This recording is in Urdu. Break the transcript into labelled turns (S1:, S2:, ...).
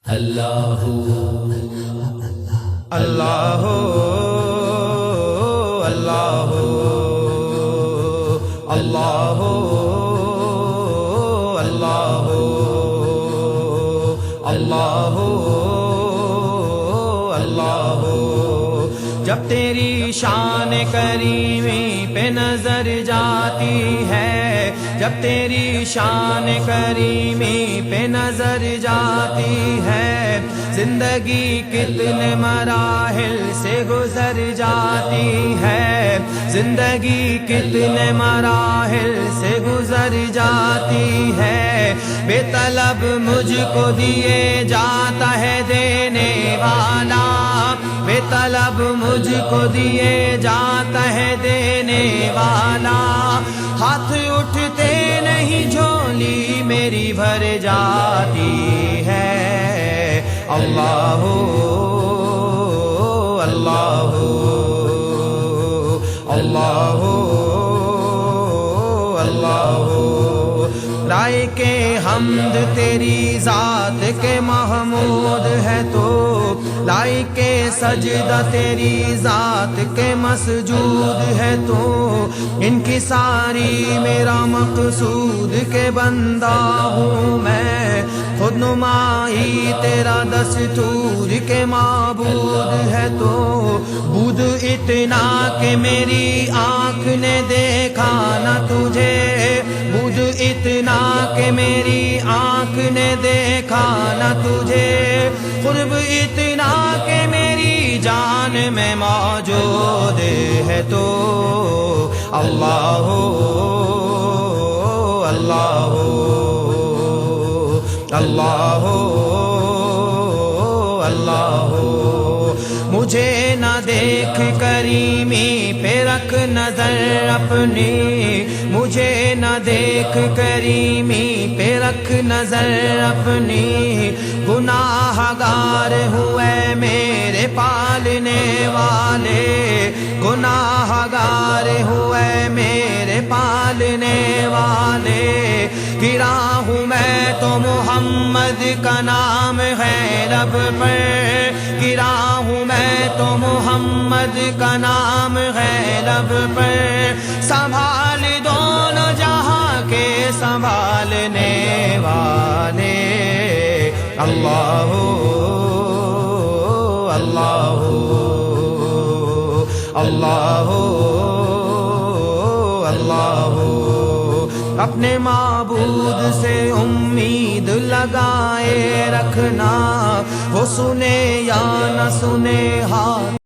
S1: اللہ اللہ اللہ اللہ اللہ اللہ اللہ جب تیری شان کریمی پہ نظر جاتی ہے، جب تیری شان کریمی پہ نظر جاتی ہے، زندگی کتنے مراحل سے گزر جاتی ہے، زندگی کتنے مراحل سے گزر جاتی ہے، بے طلب مجھ کو دیے جاتا ہے دینے والا، بے طلب مجھ کو دیے جاتا ہے دینے والا، ہاتھ اٹھتے نہیں جھولی میری بھر جاتی ہے، اللہ اللہ اللہ اللہ رائے کے حمد تیری ذات کے محمود ہے تو، لائے کے سجدہ تیری ذات کے مسجود ہے تو، ان کی ساری میرا مقصود کے بندہ ہوں میں، خود نمائی تیرا دستور کے معبود ہے تو، بود اتنا کہ میری آنکھ نے دیکھا نہ تجھے، بود اتنا کہ میری آنکھ نے دیکھا نہ تجھے، قرب اتنا کہ میری جان میں موجود ہے تو، اللہ اللہ اللہ اللہ مجھے نہ دیکھ کریمی پہ رکھ نظر اپنی، مجھے نہ دیکھ کریمی پہ رکھ نظر اپنی، گناہ گار ہوئے میرے پالنے والے، گناہ گار ہوئے میرے پالنے والے، گرا ہوں میں تو محمد کا نام ہے لب پر، گرا ہوں میں تو محمد کا نام ہے لب پر، سنبھال دونوں جہاں کے سنبھالنے والے، اللہ اللہ اللہ اللہ اپنے معبود سے امید لگائے رکھنا، وہ سنے یا نہ سنے ہاتھ